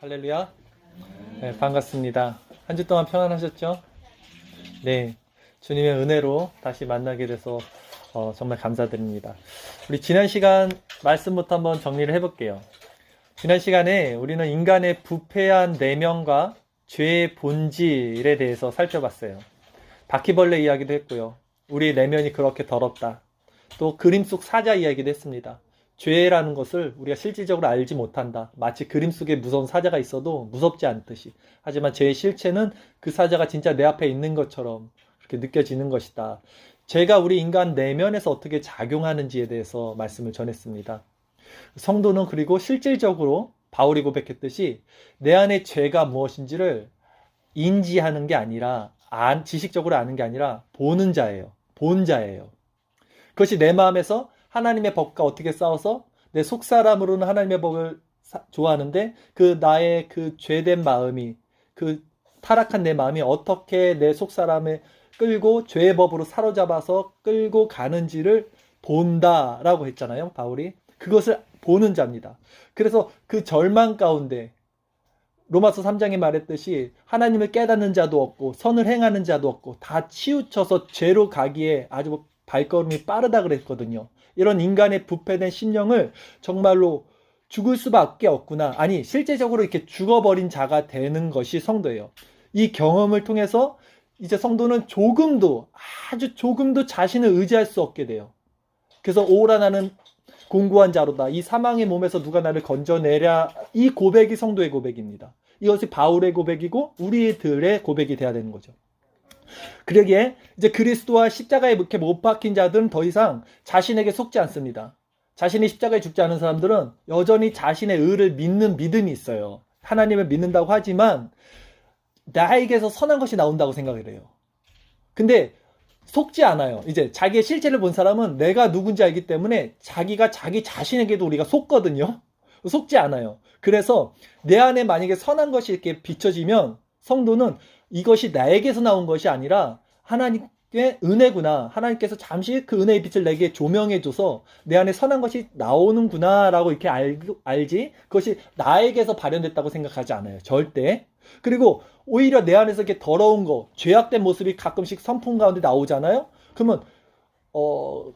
할렐루야. 네, 반갑습니다. 한 주 동안 평안하셨죠? 네, 주님의 은혜로 다시 만나게 돼서 정말 감사드립니다. 우리 지난 시간 말씀부터 한번 정리를 해볼게요. 지난 시간에 우리는 인간의 부패한 내면과 죄의 본질에 대해서 살펴봤어요. 바퀴벌레 이야기도 했고요. 우리 내면이 그렇게 더럽다. 또 그림 속 사자 이야기도 했습니다. 죄라는 것을 우리가 실질적으로 알지 못한다. 마치 그림 속에 무서운 사자가 있어도 무섭지 않듯이. 하지만 죄의 실체는 그 사자가 진짜 내 앞에 있는 것처럼 그렇게 느껴지는 것이다. 죄가 우리 인간 내면에서 어떻게 작용하는지에 대해서 말씀을 전했습니다. 성도는 그리고 실질적으로 바울이 고백했듯이 내 안에 죄가 무엇인지를 인지하는 게 아니라 지식적으로 아는 게 아니라 보는 자예요. 본 자예요. 그것이 내 마음에서 하나님의 법과 어떻게 싸워서 내 속사람으로는 하나님의 법을 좋아하는데 그 나의 그 죄된 마음이 그 타락한 내 마음이 어떻게 내 속사람을 끌고 죄의 법으로 사로잡아서 끌고 가는지를 본다라고 했잖아요. 바울이. 그것을 보는 자입니다. 그래서 그 절망 가운데 로마서 3장에 말했듯이 하나님을 깨닫는 자도 없고 선을 행하는 자도 없고 다 치우쳐서 죄로 가기에 아주 발걸음이 빠르다 그랬거든요. 이런 인간의 부패된 심령을 정말로 죽을 수밖에 없구나. 아니, 실제적으로 이렇게 죽어버린 자가 되는 것이 성도예요. 이 경험을 통해서 이제 성도는 아주 조금도 자신을 의지할 수 없게 돼요. 그래서 오라 나는 공고한 자로다. 이 사망의 몸에서 누가 나를 건져내랴. 이 고백이 성도의 고백입니다. 이것이 바울의 고백이고 우리들의 고백이 돼야 되는 거죠. 그러기에 이제 그리스도와 십자가에 이렇게 못 박힌 자들은 더 이상 자신에게 속지 않습니다. 자신이 십자가에 죽지 않은 사람들은 여전히 자신의 의를 믿는 믿음이 있어요. 하나님을 믿는다고 하지만 나에게서 선한 것이 나온다고 생각을 해요. 근데 속지 않아요. 이제 자기의 실체를 본 사람은 내가 누군지 알기 때문에 자기가 자기 자신에게도 우리가 속거든요. 속지 않아요. 그래서 내 안에 만약에 선한 것이 이렇게 비춰지면 성도는 이것이 나에게서 나온 것이 아니라 하나님의 은혜구나. 하나님께서 잠시 그 은혜의 빛을 내게 조명해줘서 내 안에 선한 것이 나오는구나 라고 이렇게 알지, 그것이 나에게서 발현됐다고 생각하지 않아요. 절대. 그리고 오히려 내 안에서 이렇게 더러운 거, 죄악된 모습이 가끔씩 선풍 가운데 나오잖아요. 그러면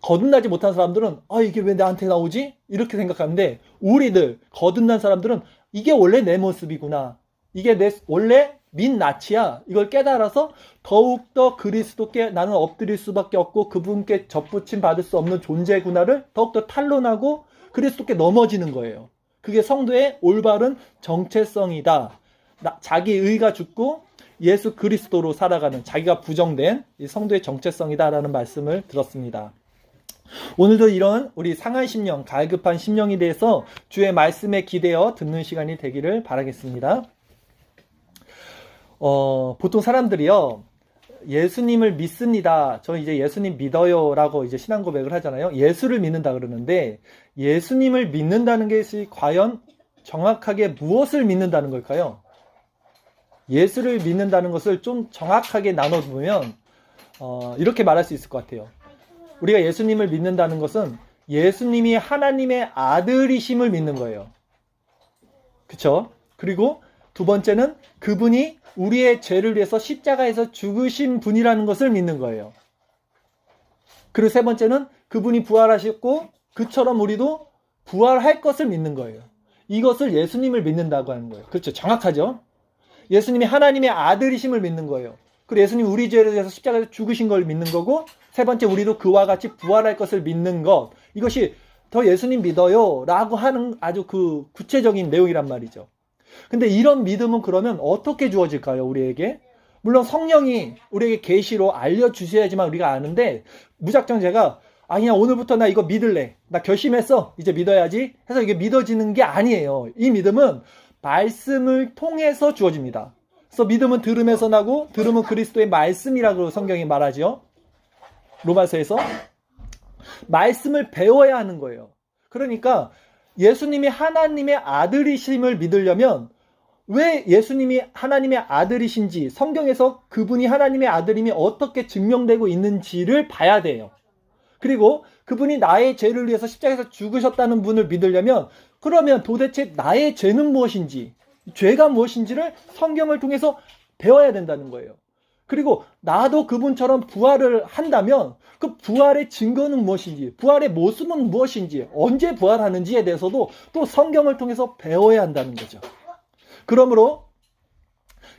거듭나지 못한 사람들은 이게 왜 나한테 나오지? 이렇게 생각하는데 우리들 거듭난 사람들은 이게 원래 내 모습이구나. 이게 내 원래 민낯이야. 이걸 깨달아서 더욱더 그리스도께 나는 엎드릴 수밖에 없고 그분께 접붙임 받을 수 없는 존재구나를 더욱더 탄론하고 그리스도께 넘어지는 거예요. 그게 성도의 올바른 정체성이다. 자기 의가 죽고 예수 그리스도로 살아가는 자기가 부정된 이 성도의 정체성이다라는 말씀을 들었습니다. 오늘도 이런 우리 상한 심령, 갈급한 심령에 대해서 주의 말씀에 기대어 듣는 시간이 되기를 바라겠습니다. 보통 사람들이요, 예수님을 믿습니다. 저 이제 예수님 믿어요 라고 이제 신앙 고백을 하잖아요. 예수를 믿는다 그러는데 예수님을 믿는다는 것이 과연 정확하게 무엇을 믿는다는 걸까요? 예수를 믿는다는 것을 좀 정확하게 나눠보면 이렇게 말할 수 있을 것 같아요. 우리가 예수님을 믿는다는 것은 예수님이 하나님의 아들이심을 믿는 거예요. 그쵸? 그리고 두 번째는 그분이 우리의 죄를 위해서 십자가에서 죽으신 분이라는 것을 믿는 거예요. 그리고 세 번째는 그분이 부활하셨고 그처럼 우리도 부활할 것을 믿는 거예요. 이것을 예수님을 믿는다고 하는 거예요. 그렇죠? 정확하죠? 예수님이 하나님의 아들이심을 믿는 거예요. 그리고 예수님이 우리 죄를 위해서 십자가에서 죽으신 걸 믿는 거고 세 번째 우리도 그와 같이 부활할 것을 믿는 것. 이것이 더 예수님 믿어요 라고 하는 아주 그 구체적인 내용이란 말이죠. 근데 이런 믿음은 그러면 어떻게 주어질까요? 우리에게? 물론 성령이 우리에게 계시로 알려주셔야지만 우리가 아는데 무작정 제가 그냥 오늘부터 나 이거 믿을래. 나 결심했어. 이제 믿어야지. 해서 이게 믿어지는 게 아니에요. 이 믿음은 말씀을 통해서 주어집니다. 그래서 믿음은 들음에서 나고 들음은 그리스도의 말씀이라고 성경이 말하죠. 로마서에서 말씀을 배워야 하는 거예요. 그러니까 예수님이 하나님의 아들이심을 믿으려면 왜 예수님이 하나님의 아들이신지 성경에서 그분이 하나님의 아들임이 어떻게 증명되고 있는지를 봐야 돼요. 그리고 그분이 나의 죄를 위해서 십자가에서 죽으셨다는 분을 믿으려면 그러면 도대체 나의 죄는 무엇인지 죄가 무엇인지를 성경을 통해서 배워야 된다는 거예요. 그리고 나도 그분처럼 부활을 한다면 그 부활의 증거는 무엇인지, 부활의 모습은 무엇인지, 언제 부활하는지에 대해서도 또 성경을 통해서 배워야 한다는 거죠. 그러므로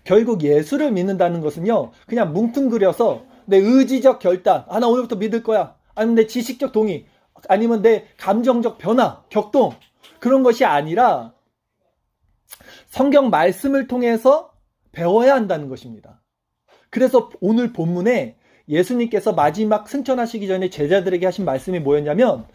결국 예수를 믿는다는 것은요, 그냥 뭉뚱그려서 내 의지적 결단, 나 오늘부터 믿을 거야, 아니면 내 지식적 동의, 아니면 내 감정적 변화, 격동, 그런 것이 아니라 성경 말씀을 통해서 배워야 한다는 것입니다. 그래서 오늘 본문에 예수님께서 마지막 승천하시기 전에 제자들에게 하신 말씀이 뭐였냐면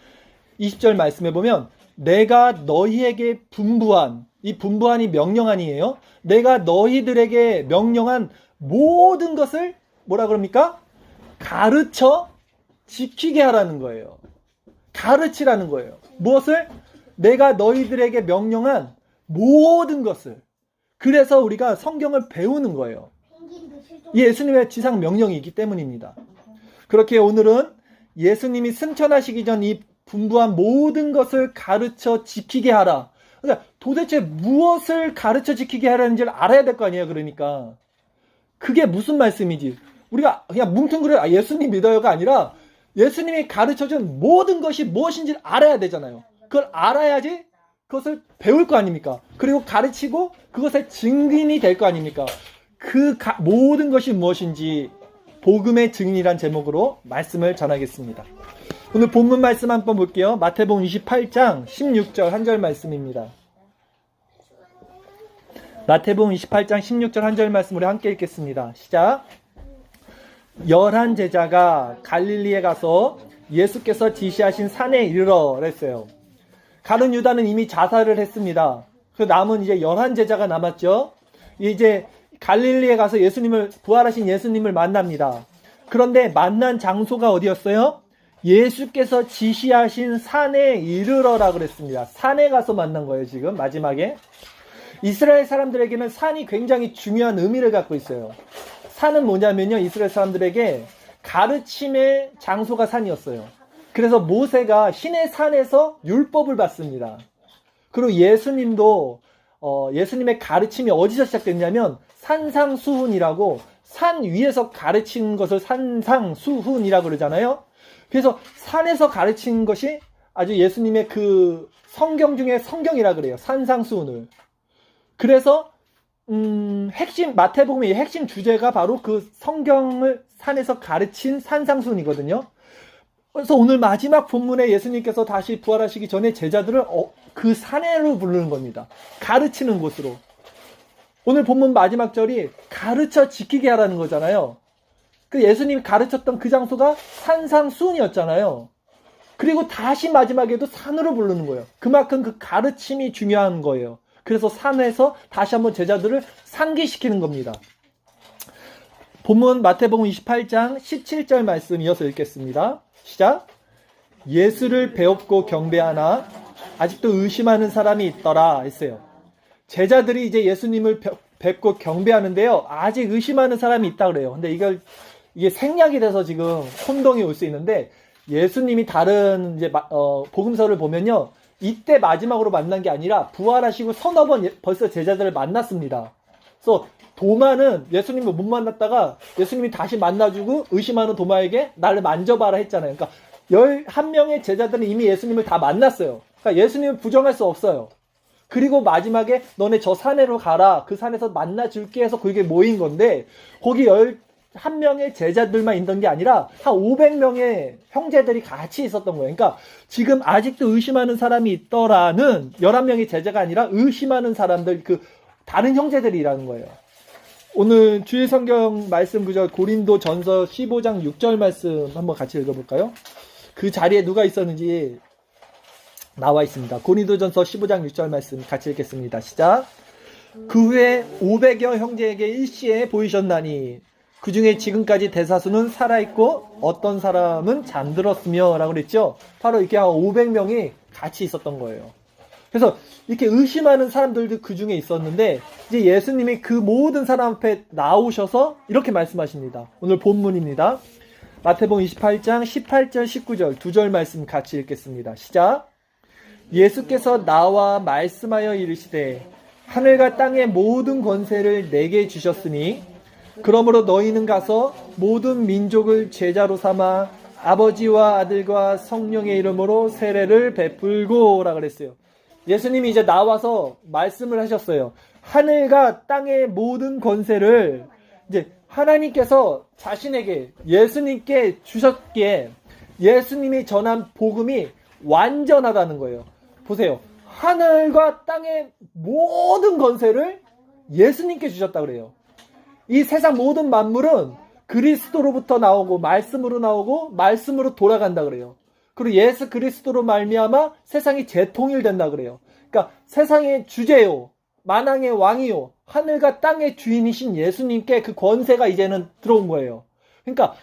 20절 말씀에 보면 내가 너희에게 분부한, 이 분부한이 명령한이에요. 내가 너희들에게 명령한 모든 것을 뭐라 그럽니까? 가르쳐 지키게 하라는 거예요. 가르치라는 거예요. 무엇을? 내가 너희들에게 명령한 모든 것을. 그래서 우리가 성경을 배우는 거예요. 예수님의 지상 명령이기 때문입니다. 그렇게 오늘은 예수님이 승천하시기 전 이 분부한 모든 것을 가르쳐 지키게 하라. 그러니까 도대체 무엇을 가르쳐 지키게 하라는지를 알아야 될 거 아니에요. 그러니까 그게 무슨 말씀이지? 우리가 그냥 뭉뚱그려 예수님 믿어요가 아니라 예수님이 가르쳐준 모든 것이 무엇인지를 알아야 되잖아요. 그걸 알아야지 그것을 배울 거 아닙니까? 그리고 가르치고 그것의 증인이 될 거 아닙니까? 모든 것이 무엇인지 복음의 증인이란 제목으로 말씀을 전하겠습니다. 오늘 본문 말씀 한번 볼게요. 마태복음 28장 16절 한 절 말씀입니다. 마태복음 28장 16절 한 절 말씀 우리 함께 읽겠습니다. 시작. 11 제자가 갈릴리에 가서 예수께서 지시하신 산에 이르러 그랬어요. 가룟 유다는 이미 자살을 했습니다. 그 남은 이제 11 제자가 남았죠. 이제 갈릴리에 가서 부활하신 예수님을 만납니다. 그런데 만난 장소가 어디였어요? 예수께서 지시하신 산에 이르러라 그랬습니다. 산에 가서 만난 거예요, 지금 마지막에. 이스라엘 사람들에게는 산이 굉장히 중요한 의미를 갖고 있어요. 산은 뭐냐면요, 이스라엘 사람들에게 가르침의 장소가 산이었어요. 그래서 모세가 신의 산에서 율법을 받습니다. 그리고 예수님도 예수님의 가르침이 어디서 시작됐냐면 산상수훈이라고, 산 위에서 가르치는 것을 산상수훈이라고 그러잖아요. 그래서 산에서 가르치는 것이 아주 예수님의 그 성경 중에 성경이라 그래요. 산상수훈을. 그래서 마태복음의 핵심 주제가 바로 그 성경을 산에서 가르친 산상수훈이거든요. 그래서 오늘 마지막 본문에 예수님께서 다시 부활하시기 전에 제자들을 그 산에로 부르는 겁니다. 가르치는 곳으로. 오늘 본문 마지막 절이 가르쳐 지키게 하라는 거잖아요. 그 예수님이 가르쳤던 그 장소가 산상수훈이었잖아요. 그리고 다시 마지막에도 산으로 부르는 거예요. 그만큼 그 가르침이 중요한 거예요. 그래서 산에서 다시 한번 제자들을 상기시키는 겁니다. 본문 마태복음 28장 17절 말씀 이어서 읽겠습니다. 시작. 예수를 배웁고 경배하나 아직도 의심하는 사람이 있더라 했어요. 제자들이 이제 예수님을 뵙고 경배하는데요, 아직 의심하는 사람이 있다 그래요. 근데 이게 생략이 돼서 지금 혼동이 올 수 있는데, 예수님이 다른 이제 복음서를 보면요, 이때 마지막으로 만난 게 아니라 부활하시고 서너 번 벌써 제자들을 만났습니다. 그래서 도마는 예수님을 못 만났다가 예수님이 다시 만나주고 의심하는 도마에게 나를 만져봐라 했잖아요. 그러니까 11명의 제자들은 이미 예수님을 다 만났어요. 그러니까 예수님을 부정할 수 없어요. 그리고 마지막에 너네 저 산에로 가라, 그 산에서 만나줄게 해서 그게 모인 건데, 거기 11명의 제자들만 있던 게 아니라 한 500명의 형제들이 같이 있었던 거예요. 그러니까 지금 아직도 의심하는 사람이 있더라는 11명의 제자가 아니라 의심하는 사람들, 그 다른 형제들이라는 거예요. 오늘 주일 성경 말씀 구절 고린도전서 15장 6절 말씀 한번 같이 읽어볼까요? 그 자리에 누가 있었는지 나와 있습니다. 고린도전서 15장 6절 말씀 같이 읽겠습니다. 시작. 그 후에 500여 형제에게 일시에 보이셨나니 그 중에 지금까지 대사수는 살아있고 어떤 사람은 잠들었으며 라고 그랬죠. 바로 이렇게 한 500명이 같이 있었던 거예요. 그래서 이렇게 의심하는 사람들도 그 중에 있었는데, 이제 예수님이 그 모든 사람 앞에 나오셔서 이렇게 말씀하십니다. 오늘 본문입니다. 마태복음 28장 18절 19절 두 절 말씀 같이 읽겠습니다. 시작. 예수께서 나와 말씀하여 이르시되 하늘과 땅의 모든 권세를 내게 주셨으니 그러므로 너희는 가서 모든 민족을 제자로 삼아 아버지와 아들과 성령의 이름으로 세례를 베풀고라 그랬어요. 예수님이 이제 나와서 말씀을 하셨어요. 하늘과 땅의 모든 권세를 이제 하나님께서 자신에게 예수님께 주셨기에 예수님이 전한 복음이 완전하다는 거예요. 보세요. 하늘과 땅의 모든 권세를 예수님께 주셨다 그래요. 이 세상 모든 만물은 그리스도로부터 나오고 말씀으로 나오고 말씀으로 돌아간다 그래요. 그리고 예수 그리스도로 말미암아 세상이 재통일된다 그래요. 그러니까 세상의 주제요, 만왕의 왕이요, 하늘과 땅의 주인이신 예수님께 그 권세가 이제는 들어온 거예요. 그러니까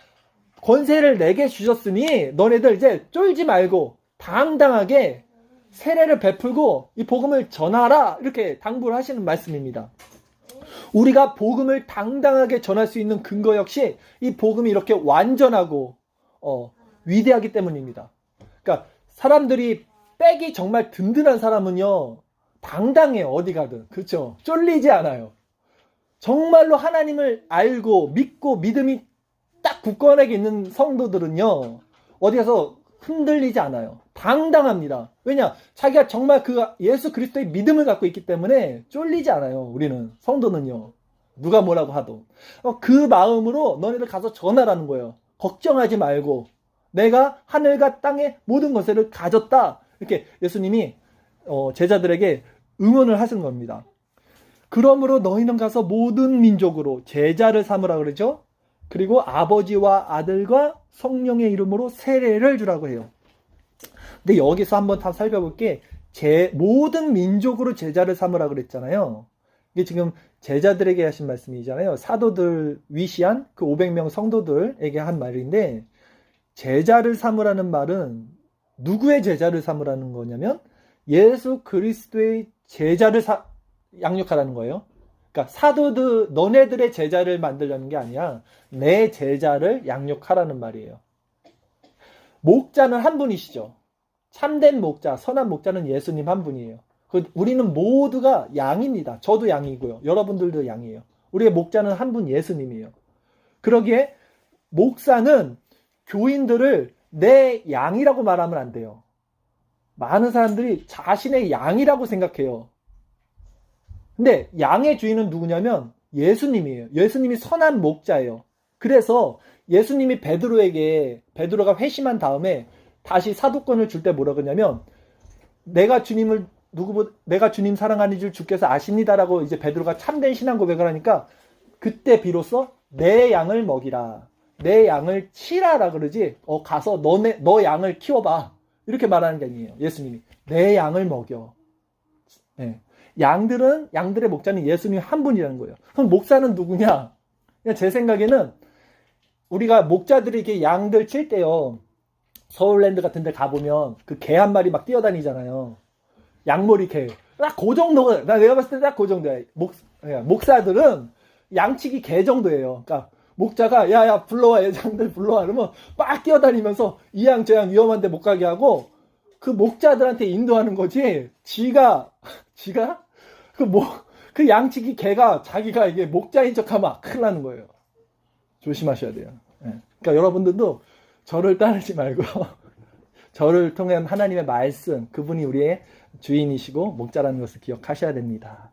권세를 내게 주셨으니 너네들 이제 쫄지 말고 당당하게 세례를 베풀고 이 복음을 전하라, 이렇게 당부를 하시는 말씀입니다. 우리가 복음을 당당하게 전할 수 있는 근거 역시 이 복음이 이렇게 완전하고 위대하기 때문입니다. 그러니까 사람들이 백이 정말 든든한 사람은요 당당해요. 어디 가든. 그렇죠? 쫄리지 않아요. 정말로 하나님을 알고 믿고 믿음이 딱 굳건하게 있는 성도들은요 어디 가서 흔들리지 않아요. 당당합니다. 왜냐? 자기가 정말 그 예수 그리스도의 믿음을 갖고 있기 때문에 쫄리지 않아요. 우리는 성도는요. 누가 뭐라고 하도. 그 마음으로 너네들 가서 전하라는 거예요. 걱정하지 말고 내가 하늘과 땅의 모든 것을 가졌다. 이렇게 예수님이 제자들에게 응원을 하시는 겁니다. 그러므로 너희는 가서 모든 민족으로 제자를 삼으라 그러죠. 그리고 아버지와 아들과 성령의 이름으로 세례를 주라고 해요. 근데 여기서 한번 다 살펴볼게. 모든 민족으로 제자를 삼으라 그랬잖아요. 이게 지금 제자들에게 하신 말씀이잖아요. 사도들 위시한 그 500명 성도들에게 한 말인데, 제자를 삼으라는 말은 누구의 제자를 삼으라는 거냐면 예수 그리스도의 제자를 양육하라는 거예요. 그러니까 사도들, 너네들의 제자를 만들려는 게 아니라 내 제자를 양육하라는 말이에요. 목자는 한 분이시죠. 참된 목자, 선한 목자는 예수님 한 분이에요. 우리는 모두가 양입니다. 저도 양이고요. 여러분들도 양이에요. 우리의 목자는 한 분 예수님이에요. 그러기에 목사는 교인들을 내 양이라고 말하면 안 돼요. 많은 사람들이 자신의 양이라고 생각해요. 근데 양의 주인은 누구냐면 예수님이에요. 예수님이 선한 목자예요. 그래서 예수님이 베드로가 회심한 다음에 다시 사도권을 줄 때 뭐라고 하냐면 내가 주님 사랑하는 줄 주께서 아십니다라고 이제 베드로가 참된 신앙 고백을 하니까 그때 비로소 내 양을 먹이라, 내 양을 치라라 그러지 가서 너 양을 키워봐 이렇게 말하는 게 아니에요. 예수님이 내 양을 먹여. 네. 양들의 목자는 예수님 한 분이라는 거예요. 그럼 목사는 누구냐? 제 생각에는 우리가 목자들이 이렇게 양들 칠 때요, 서울랜드 같은 데 가보면 그 개 한 마리 막 뛰어다니잖아요. 양머리 개. 딱 그 정도가, 내가 봤을 때 딱 그 정도야. 목사들은 양치기 개 정도예요. 그러니까 목자가 야 불러와, 애장들 불러와 그러면 막 뛰어다니면서 이 양 저 양 위험한데 못 가게 하고 그 목자들한테 인도하는 거지. 지가 그 양치기 개가 자기가 이게 목자인 척하면 큰일 나는 거예요. 조심하셔야 돼요. 그러니까 여러분들도 저를 따르지 말고 저를 통한 하나님의 말씀, 그분이 우리의 주인이시고 목자라는 것을 기억하셔야 됩니다.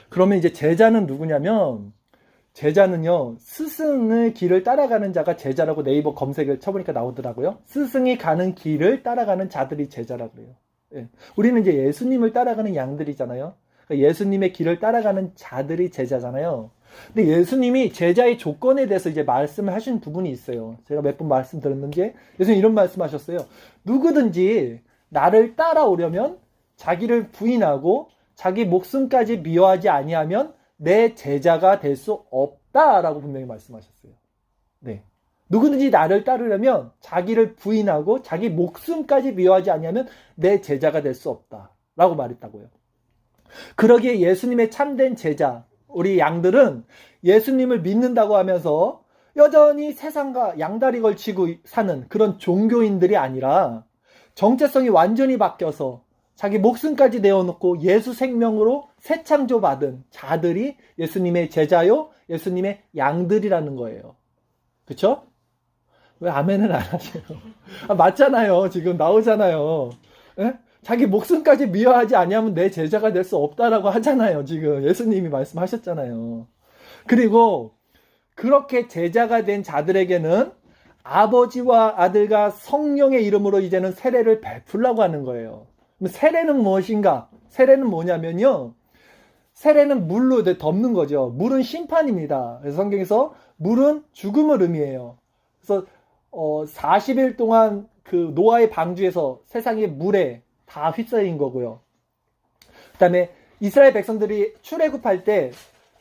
그러면 이제 제자는 누구냐면, 제자는요, 스승의 길을 따라가는 자가 제자라고 네이버 검색을 쳐보니까 나오더라고요. 스승이 가는 길을 따라가는 자들이 제자라고 그래요. 우리는 이제 예수님을 따라가는 양들이잖아요. 그러니까 예수님의 길을 따라가는 자들이 제자잖아요. 근데 예수님이 제자의 조건에 대해서 이제 말씀을 하신 부분이 있어요. 제가 몇 번 말씀드렸는데 예수님 이런 말씀하셨어요. 누구든지 나를 따라오려면 자기를 부인하고 자기 목숨까지 미워하지 아니하면 내 제자가 될 수 없다라고 분명히 말씀하셨어요. 네. 누구든지 나를 따르려면 자기를 부인하고 자기 목숨까지 미워하지 아니하면 내 제자가 될 수 없다라고 말했다고요. 그러기에 예수님의 참된 제자, 우리 양들은 예수님을 믿는다고 하면서 여전히 세상과 양다리 걸치고 사는 그런 종교인들이 아니라 정체성이 완전히 바뀌어서 자기 목숨까지 내어놓고 예수 생명으로 새 창조 받은 자들이 예수님의 제자요, 예수님의 양들이라는 거예요. 그쵸? 왜 아멘을 안 하세요? 맞잖아요. 지금 나오잖아요. 에? 자기 목숨까지 미워하지 아니하면 내 제자가 될 수 없다라고 하잖아요. 지금 예수님이 말씀하셨잖아요. 그리고 그렇게 제자가 된 자들에게는 아버지와 아들과 성령의 이름으로 이제는 세례를 베풀라고 하는 거예요. 세례는 무엇인가? 세례는 뭐냐면요. 세례는 물로 덮는 거죠. 물은 심판입니다. 그래서 성경에서 물은 죽음을 의미해요. 그래서 40일 동안 그 노아의 방주에서 세상의 물에 다 휩싸인 거고요. 그 다음에 이스라엘 백성들이 출애굽할 때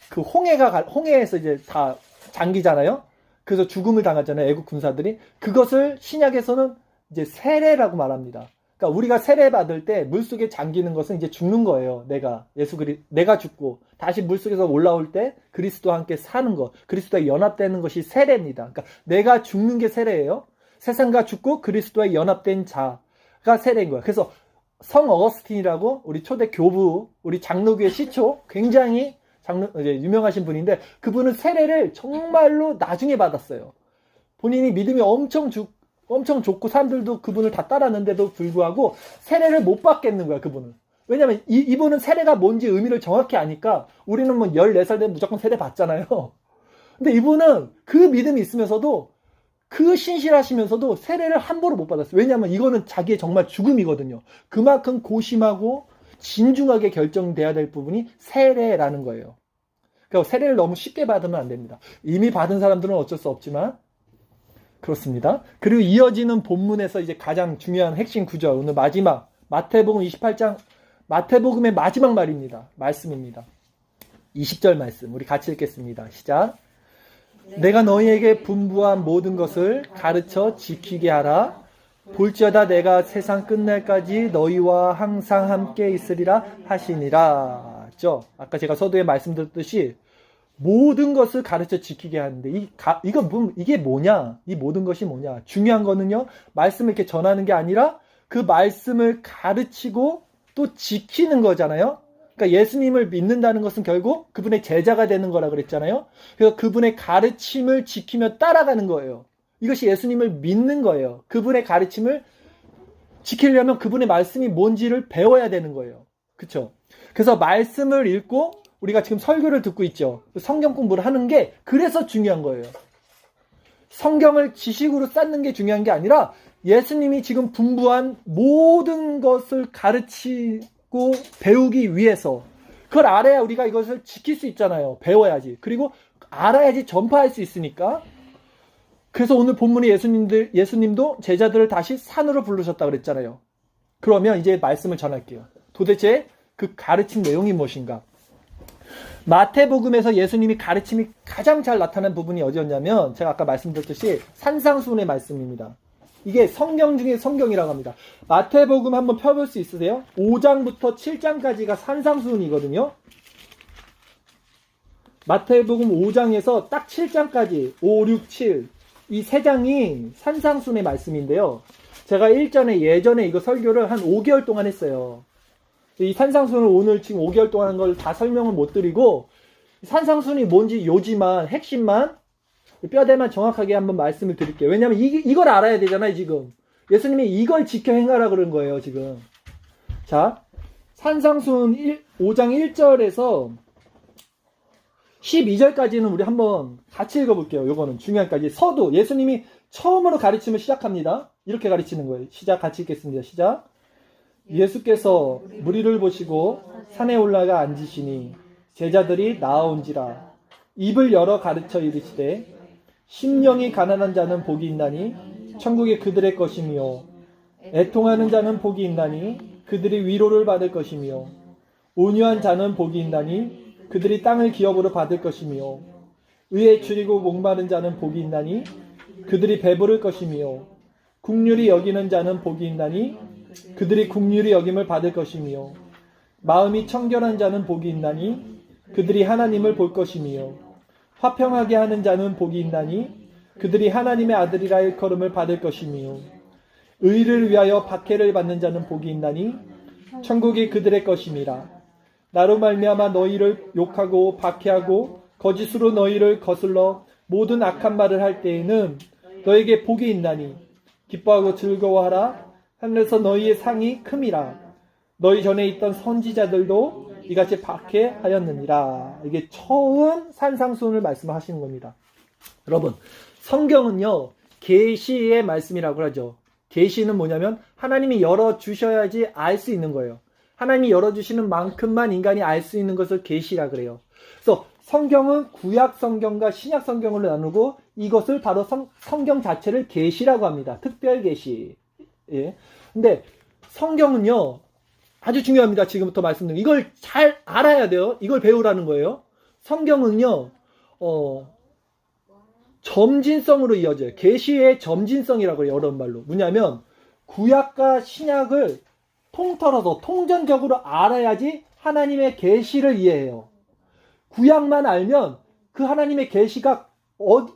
그 홍해에서 이제 다 잠기잖아요. 그래서 죽음을 당하잖아요. 애국 군사들이. 그것을 신약에서는 이제 세례라고 말합니다. 그러니까 우리가 세례 받을 때 물속에 잠기는 것은 이제 죽는 거예요. 내가 죽고 다시 물속에서 올라올 때 그리스도와 함께 사는 것, 그리스도와 연합되는 것이 세례입니다. 그러니까 내가 죽는 게 세례예요. 세상과 죽고 그리스도와 연합된 자가 세례인 거예요. 그래서 성 어거스틴이라고 우리 초대 교부, 우리 장로교의 시초, 굉장히 이제 유명하신 분인데 그분은 세례를 정말로 나중에 받았어요. 본인이 믿음이 엄청 좋고 사람들도 그분을 다 따랐는데도 불구하고 세례를 못 받겠는 거야, 그분은. 왜냐면 이분은 세례가 뭔지 의미를 정확히 아니까 우리는 뭐 14살 되면 무조건 세례 받잖아요. 근데 이분은 그 믿음이 있으면서도 그 신실하시면서도 세례를 함부로 못 받았어요. 왜냐하면 이거는 자기의 정말 죽음이거든요. 그만큼 고심하고 진중하게 결정돼야 될 부분이 세례라는 거예요. 그러니까 세례를 너무 쉽게 받으면 안 됩니다. 이미 받은 사람들은 어쩔 수 없지만 그렇습니다. 그리고 이어지는 본문에서 이제 가장 중요한 핵심 구절, 오늘 마지막 마태복음 28장 마태복음의 마지막 말씀입니다. 20절 말씀 우리 같이 읽겠습니다. 시작. 내가 너희에게 분부한 모든 것을 가르쳐 지키게 하라. 볼지어다 내가 세상 끝날까지 너희와 항상 함께 있으리라 하시니라. 아까 제가 서두에 말씀드렸듯이 모든 것을 가르쳐 지키게 하는데 이게 뭐냐? 이 모든 것이 뭐냐? 중요한 거는요. 말씀을 이렇게 전하는 게 아니라 그 말씀을 가르치고 또 지키는 거잖아요. 그러니까 예수님을 믿는다는 것은 결국 그분의 제자가 되는 거라 그랬잖아요. 그래서 그분의 가르침을 지키며 따라가는 거예요. 이것이 예수님을 믿는 거예요. 그분의 가르침을 지키려면 그분의 말씀이 뭔지를 배워야 되는 거예요. 그렇죠? 그래서 말씀을 읽고 우리가 지금 설교를 듣고 있죠. 성경 공부를 하는 게 그래서 중요한 거예요. 성경을 지식으로 쌓는 게 중요한 게 아니라 예수님이 지금 분부한 모든 것을 가르치고 배우기 위해서 그걸 알아야 우리가 이것을 지킬 수 있잖아요. 배워야지. 그리고 알아야지 전파할 수 있으니까. 그래서 오늘 본문의 예수님도 제자들을 다시 산으로 부르셨다 그랬잖아요. 그러면 이제 말씀을 전할게요. 도대체 그 가르침 내용이 무엇인가? 마태복음에서 예수님이 가르침이 가장 잘 나타난 부분이 어디였냐면 제가 아까 말씀드렸듯이 산상수훈의 말씀입니다. 이게 성경 중에 성경이라고 합니다. 마태복음 한번 펴볼 수 있으세요? 5장부터 7장까지가 산상수훈이거든요. 마태복음 5장에서 딱 7장까지 5, 6, 7 이 세 장이 산상수훈의 말씀인데요. 제가 예전에 이거 설교를 한 5개월 동안 했어요. 이 산상수훈을 오늘 지금 5개월 동안 한 걸 다 설명을 못 드리고 산상수훈이 뭔지 요지만 핵심만 뼈대만 정확하게 한번 말씀을 드릴게요. 왜냐하면 이걸 알아야 되잖아요. 지금 예수님이 이걸 지켜 행하라 그런 거예요. 지금 자 산상수훈 5장 1절에서 12절까지는 우리 한번 같이 읽어볼게요. 요거는 중요한까지 서두 예수님이 처음으로 가르침을 시작합니다. 이렇게 가르치는 거예요. 시작 같이 읽겠습니다. 시작. 예수께서 무리를 보시고 산에 올라가 앉으시니 제자들이 나아온지라 입을 열어 가르쳐 이르시되 심령이 가난한 자는 복이 있나니 천국이 그들의 것이며 애통하는 자는 복이 있나니 그들이 위로를 받을 것이며 온유한 자는 복이 있나니 그들이 땅을 기업으로 받을 것이며 의에 줄이고 목마른 자는 복이 있나니 그들이 배부를 것이며 긍휼히 여기는 자는 복이 있나니 그들이 긍휼히 여김을 받을 것이며 마음이 청결한 자는 복이 있나니 그들이 하나님을 볼 것이며 화평하게 하는 자는 복이 있나니 그들이 하나님의 아들이라 일컬음을 받을 것이며 의를 위하여 박해를 받는 자는 복이 있나니 천국이 그들의 것임이라. 나로 말미암아 너희를 욕하고 박해하고 거짓으로 너희를 거슬러 모든 악한 말을 할 때에는 너에게 복이 있나니 기뻐하고 즐거워하라. 하늘에서 너희의 상이 큼이라. 너희 전에 있던 선지자들도 이같이 박해하였느니라. 이게 처음 산상수훈을 말씀하시는 겁니다. 여러분, 성경은요 계시의 말씀이라고 하죠. 계시는 뭐냐면 하나님이 열어주셔야지 알 수 있는 거예요. 하나님이 열어주시는 만큼만 인간이 알 수 있는 것을 계시라 그래요. 그래서 성경은 구약 성경과 신약 성경으로 나누고 이것을 바로 성경 자체를 계시라고 합니다. 특별 계시. 예. 근데 성경은요 아주 중요합니다. 지금부터 말씀드린 이걸 잘 알아야 돼요. 이걸 배우라는 거예요. 성경은요 점진성으로 이어져요. 계시의 점진성이라고 해요. 여러 말로. 뭐냐면 구약과 신약을 통틀어서 통전적으로 알아야지 하나님의 계시를 이해해요. 구약만 알면 그 하나님의 계시가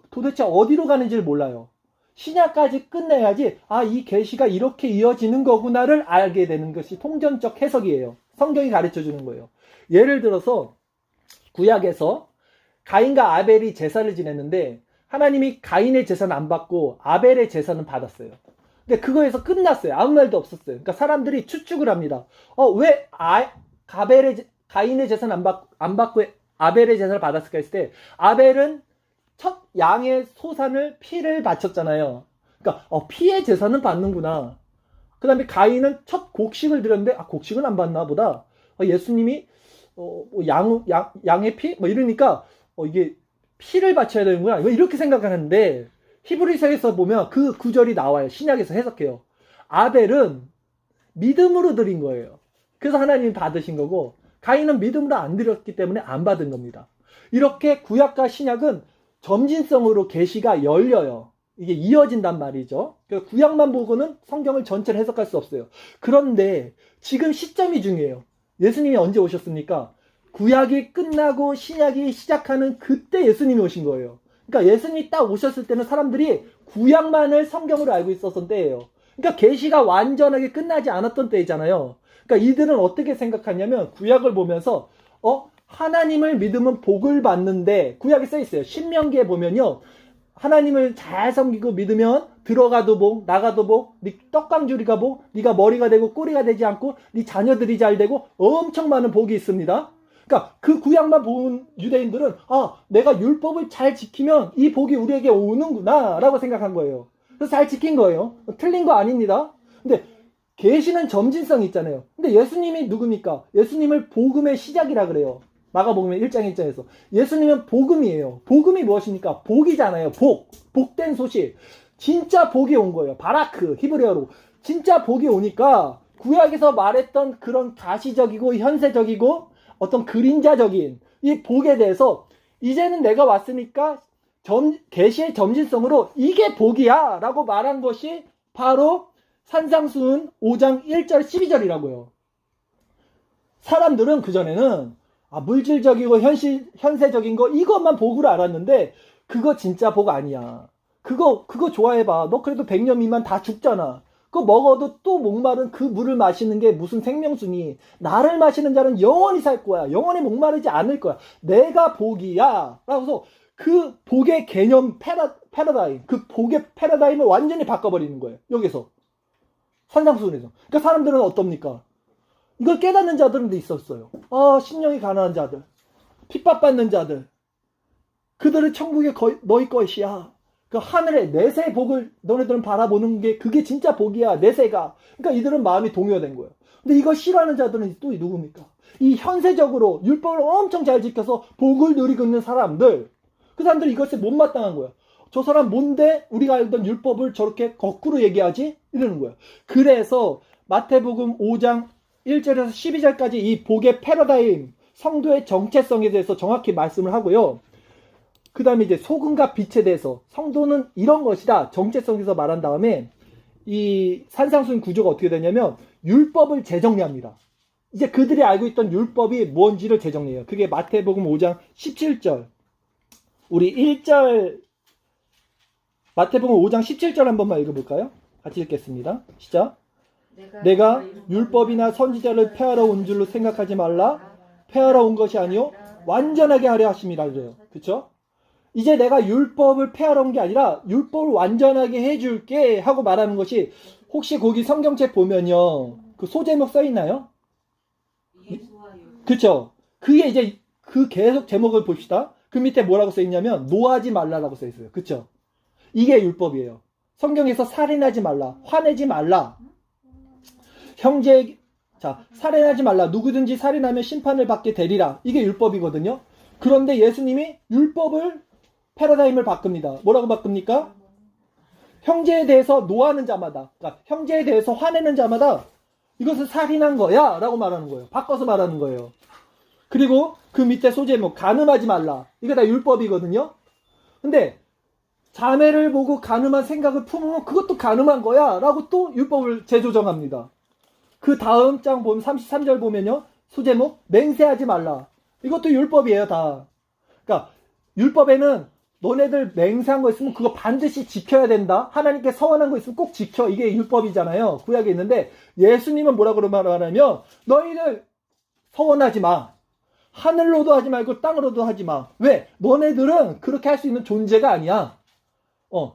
도대체 어디로 가는지를 몰라요. 신약까지 끝내야지 이 계시가 이렇게 이어지는 거구나를 알게 되는 것이 통전적 해석이에요. 성경이 가르쳐주는 거예요. 예를 들어서 구약에서 가인과 아벨이 제사를 지냈는데 하나님이 가인의 제사는 안 받고 아벨의 제사는 받았어요. 근데 그거에서 끝났어요. 아무 말도 없었어요. 그러니까 사람들이 추측을 합니다. 왜 가인의 제사는 안 받고 아벨의 제사를 받았을까 했을 때 아벨은 첫 양의 소산을 피를 바쳤잖아요. 그러니까 이의 제사는 받는구나. 그 다음에 가인은 첫 곡식을 드렸는데 곡식은 안 받나 보다. 예수님이 양의 피? 이러니까 이게 피를 바쳐야 되는구나. 이렇게 생각하는데 히브리서에서 보면 그 구절이 나와요. 신약에서 해석해요. 아벨은 믿음으로 드린 거예요. 그래서 하나님이 받으신 거고 가인은 믿음으로 안 드렸기 때문에 안 받은 겁니다. 이렇게 구약과 신약은 점진성으로 계시가 열려요. 이게 이어진단 말이죠. 그러니까 구약만 보고는 성경을 전체를 해석할 수 없어요. 그런데 지금 시점이 중요해요. 예수님이 언제 오셨습니까? 구약이 끝나고 신약이 시작하는 그때 예수님이 오신 거예요. 그러니까 예수님이 딱 오셨을 때는 사람들이 구약만을 성경으로 알고 있었던 때예요. 그러니까 계시가 완전하게 끝나지 않았던 때이잖아요. 그러니까 이들은 어떻게 생각하냐면 구약을 보면서 하나님을 믿으면 복을 받는데 구약에 써 있어요. 신명기에 보면요. 하나님을 잘 섬기고 믿으면 들어가도 복, 나가도 복, 네 떡강주리가 복, 네가 머리가 되고 꼬리가 되지 않고 네 자녀들이 잘 되고 엄청 많은 복이 있습니다. 그러니까 그 구약만 본 유대인들은 내가 율법을 잘 지키면 이 복이 우리에게 오는구나 라고 생각한 거예요. 그래서 잘 지킨 거예요. 틀린 거 아닙니다. 근데 계시는 점진성이 있잖아요. 근데 예수님이 누굽니까? 예수님을 복음의 시작이라 그래요. 마가복음의 1장 1장에서 예수님은 복음이에요. 복음이 무엇입니까? 복이잖아요. 복된 소식. 진짜 복이 온 거예요. 바라크 히브리어로 진짜 복이 오니까 구약에서 말했던 그런 가시적이고 현세적이고 어떤 그림자적인 이 복에 대해서 이제는 내가 왔으니까 계시의 점진성으로 이게 복이야 라고 말한 것이 바로 산상수훈 5장 1절 12절이라고요. 사람들은 그전에는 물질적이고 현세적인 거 이것만 복으로 알았는데 그거 진짜 복 아니야. 그거 좋아해봐. 너 그래도 100년 미만 다 죽잖아. 그거 먹어도 또 목마른 그 물을 마시는 게 무슨 생명수니. 나를 마시는 자는 영원히 살 거야. 영원히 목마르지 않을 거야. 내가 복이야. 라고서 그 복의 개념 패러다임, 그 복의 패러다임을 완전히 바꿔버리는 거예요. 여기서. 산상수훈에서. 그러니까 사람들은 어떻습니까? 이걸 깨닫는 자들은 있었어요. 심령이 가난한 자들, 핍박받는 자들, 그들은 천국의 너희 것이야. 그 하늘의 내세의 복을 너네들은 바라보는 게 그게 진짜 복이야. 내세가. 그러니까 이들은 마음이 동요된 거예요. 근데 이거 싫어하는 자들은 또 누굽니까? 이 현세적으로 율법을 엄청 잘 지켜서 복을 누리고 있는 사람들. 그 사람들이 이것에 못마땅한 거야. 저 사람 뭔데 우리가 알던 율법을 저렇게 거꾸로 얘기하지? 이러는 거야. 그래서 마태복음 5장 1절에서 12절까지 이 복의 패러다임, 성도의 정체성에 대해서 정확히 말씀을 하고요. 그 다음에 이제 소금과 빛에 대해서 성도는 이런 것이다. 정체성에서 말한 다음에 이 산상수훈 구조가 어떻게 되냐면 율법을 재정리합니다. 이제 그들이 알고 있던 율법이 뭔지를 재정리해요. 그게 마태복음 5장 17절. 우리 1절 마태복음 5장 17절 한 번만 읽어볼까요? 같이 읽겠습니다. 시작. 내가 율법이나 선지자를 폐하러 온 줄로 생각하지 말라. 폐하러 온 것이 아니요 완전하게 하려 하심이라 그래요. 그쵸? 이제 내가 율법을 폐하러 온 게 아니라 율법을 완전하게 해줄게 하고 말하는 것이, 혹시 거기 성경책 보면요 그 소제목 써있나요? 그쵸? 그게 이제 그 계속 제목을 봅시다. 그 밑에 뭐라고 써있냐면 노하지 말라라고 써있어요. 그쵸? 이게 율법이에요. 성경에서 살인하지 말라, 화내지 말라, 자, 살인하지 말라, 누구든지 살인하면 심판을 받게 되리라, 이게 율법이거든요. 그런데 예수님이 율법을 패러다임을 바꿉니다. 뭐라고 바꿉니까? 형제에 대해서 노하는 자마다, 그러니까 형제에 대해서 화내는 자마다 이것은 살인한 거야 라고 말하는 거예요. 바꿔서 말하는 거예요. 그리고 그 밑에 소제목 간음하지 말라, 이게 다 율법이거든요. 근데 자매를 보고 간음한 생각을 품으면 그것도 간음한 거야 라고 또 율법을 재조정합니다. 그 다음 장 보면 33절 보면요, 소제목 맹세하지 말라, 이것도 율법이에요 다. 그러니까 율법에는 너네들 맹세한 거 있으면 그거 반드시 지켜야 된다, 하나님께 서원한 거 있으면 꼭 지켜, 이게 율법이잖아요. 구약에 있는데 예수님은 뭐라고 말하냐면 너희들 서원하지 마, 하늘로도 하지 말고 땅으로도 하지 마. 왜? 너네들은 그렇게 할 수 있는 존재가 아니야.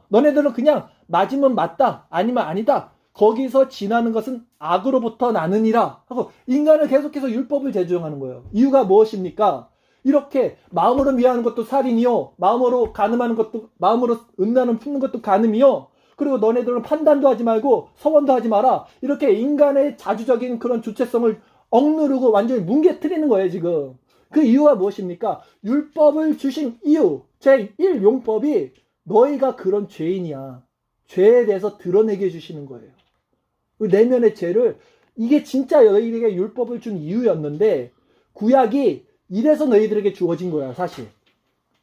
너네들은 그냥 맞으면 맞다, 아니면 아니다, 거기서 지나는 것은 악으로부터 나느니라 하고 인간을 계속해서 율법을 제정하는 거예요. 이유가 무엇입니까? 이렇게 마음으로 미워하는 것도 살인이요, 마음으로 간음하는 것도, 마음으로 음란을 품는 것도 간음이요, 그리고 너네들은 판단도 하지 말고 서원도 하지 마라, 이렇게 인간의 자주적인 그런 주체성을 억누르고 완전히 뭉개뜨리는 거예요 지금. 그 이유가 무엇입니까? 율법을 주신 이유, 제1용법이 너희가 그런 죄인이야, 죄에 대해서 드러내게 해주시는 거예요. 내면의 죄를, 이게 진짜 너희에게 율법을 준 이유였는데 구약이 이래서 너희들에게 주어진 거야 사실.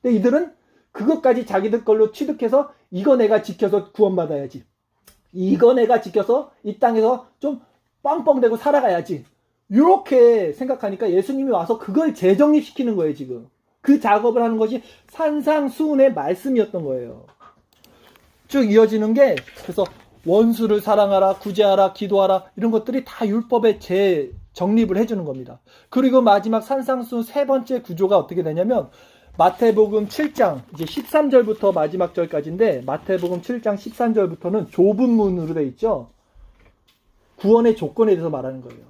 근데 이들은 그것까지 자기들 걸로 취득해서 이거 내가 지켜서 구원받아야지, 이거 내가 지켜서 이 땅에서 좀 뻥뻥대고 살아가야지, 이렇게 생각하니까 예수님이 와서 그걸 재정립시키는 거예요 지금. 그 작업을 하는 것이 산상수훈의 말씀이었던 거예요. 쭉 이어지는 게, 그래서 원수를 사랑하라, 구제하라, 기도하라, 이런 것들이 다 율법의 재정립을 해주는 겁니다. 그리고 마지막 산상수훈 세 번째 구조가 어떻게 되냐면 마태복음 7장 이제 13절부터 마지막 절까지인데, 마태복음 7장 13절부터는 좁은 문으로 돼 있죠. 구원의 조건에 대해서 말하는 거예요.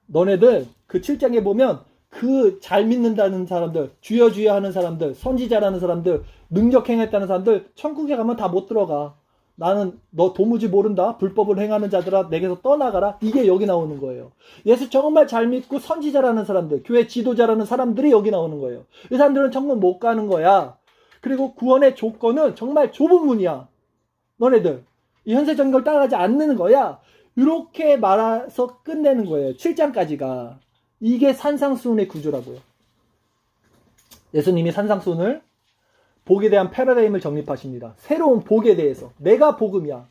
너네들 그 7장에 보면 그 잘 믿는다는 사람들, 주여 주여 하는 사람들, 선지자라는 사람들, 능력 행했다는 사람들 천국에 가면 다 못 들어가. 나는 너 도무지 모른다, 불법을 행하는 자들아 내게서 떠나가라, 이게 여기 나오는 거예요. 예수 정말 잘 믿고 선지자라는 사람들, 교회 지도자라는 사람들이 여기 나오는 거예요. 이 사람들은 천국 못 가는 거야. 그리고 구원의 조건은 정말 좁은 문이야. 너네들 이 현세적인 걸 따라가지 않는 거야. 이렇게 말해서 끝내는 거예요. 7장까지가. 이게 산상수훈의 구조라고요. 예수님이 산상수훈을 복에 대한 패러다임을 정립하십니다. 새로운 복에 대해서. 내가 복음이야.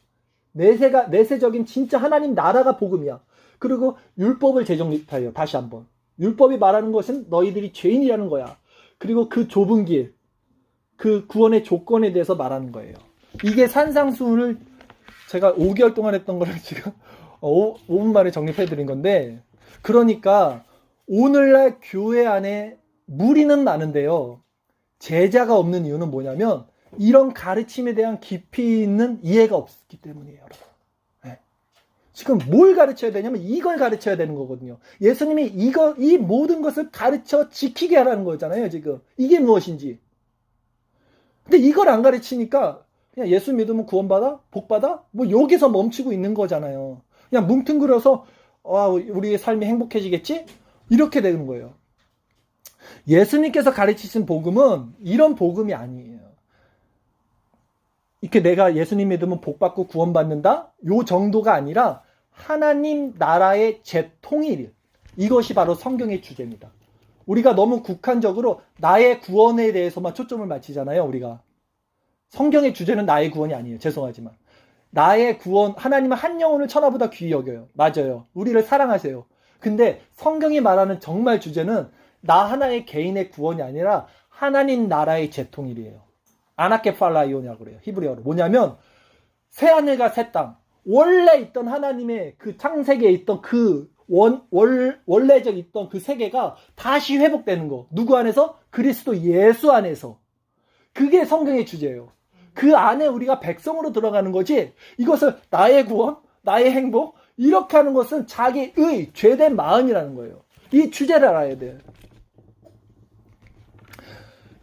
내세적인 진짜 하나님 나라가 복음이야. 그리고 율법을 재정립해요. 다시 한번. 율법이 말하는 것은 너희들이 죄인이라는 거야. 그리고 그 좁은 길, 그 구원의 조건에 대해서 말하는 거예요. 이게 산상수훈을 제가 5개월 동안 했던 거를 지금 5분 만에 정립해드린 건데, 그러니까 오늘날 교회 안에 무리는 많은데요, 제자가 없는 이유는 뭐냐면 이런 가르침에 대한 깊이 있는 이해가 없기 때문이에요, 여러분. 네. 지금 뭘 가르쳐야 되냐면 이걸 가르쳐야 되는 거거든요. 예수님이 이 모든 것을 가르쳐 지키게 하라는 거잖아요, 지금. 이게 무엇인지. 근데 이걸 안 가르치니까 그냥 예수 믿으면 구원받아? 복받아? 뭐 여기서 멈추고 있는 거잖아요. 그냥 뭉뚱그려서 우리의 삶이 행복해지겠지? 이렇게 되는 거예요. 예수님께서 가르치신 복음은 이런 복음이 아니에요. 이렇게 내가 예수님 믿으면 복받고 구원받는다? 요 정도가 아니라 하나님 나라의 재통일. 이것이 바로 성경의 주제입니다. 우리가 너무 국한적으로 나의 구원에 대해서만 초점을 맞추잖아요, 우리가. 성경의 주제는 나의 구원이 아니에요. 죄송하지만. 나의 구원, 하나님은 한 영혼을 천하보다 귀히 여겨요. 맞아요. 우리를 사랑하세요. 근데 성경이 말하는 정말 주제는 나 하나의 개인의 구원이 아니라 하나님 나라의 재통일이에요. 아나케팔라이오냐고 그래요. 히브리어로. 뭐냐면 새하늘과 새 땅, 원래 있던 하나님의 그 창세기에 있던 그 원래적 있던 그 세계가 다시 회복되는 거. 누구 안에서? 그리스도 예수 안에서. 그게 성경의 주제예요. 그 안에 우리가 백성으로 들어가는 거지, 이것을 나의 구원, 나의 행복, 이렇게 하는 것은 자기의 죄된 마음이라는 거예요. 이 주제를 알아야 돼요.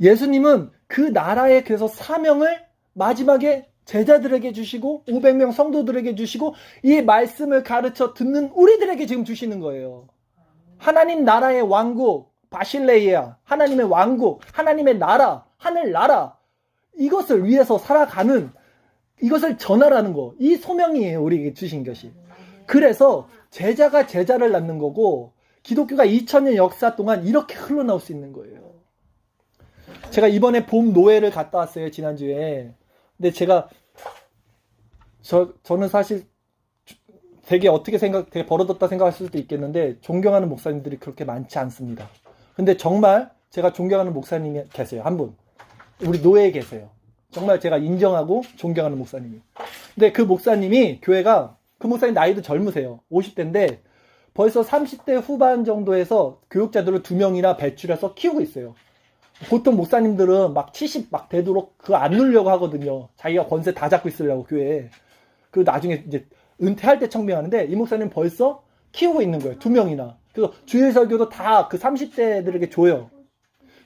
예수님은 그 나라의 그래서 사명을 마지막에 제자들에게 주시고 500명 성도들에게 주시고 이 말씀을 가르쳐 듣는 우리들에게 지금 주시는 거예요. 하나님 나라의 왕국, 바실레이아, 하나님의 왕국, 하나님의 나라, 하늘나라, 이것을 위해서 살아가는, 이것을 전하라는 거, 이 소명이에요. 우리에게 주신 것이. 그래서 제자가 제자를 낳는 거고, 기독교가 2000년 역사 동안 이렇게 흘러나올 수 있는 거예요. 제가 이번에 봄 노예를 갔다 왔어요, 지난주에. 근데 저는 사실 되게 되게 버릇없다 생각할 수도 있겠는데, 존경하는 목사님들이 그렇게 많지 않습니다. 근데 정말 제가 존경하는 목사님이 계세요. 한 분. 우리 노예에 계세요. 정말 제가 인정하고 존경하는 목사님이. 근데 그 목사님이, 그 목사님 나이도 젊으세요. 50대인데, 벌써 30대 후반 정도에서 교육자들을 2명이나 배출해서 키우고 있어요. 보통 목사님들은 막 70 막 되도록 그거 안 누르려고 하거든요. 자기가 권세 다 잡고 있으려고 교회에. 그리고 나중에 이제 은퇴할 때 청명하는데, 이 목사님 벌써 키우고 있는 거예요. 2명이나. 그래서 주일 설교도 다 그 30대들에게 줘요.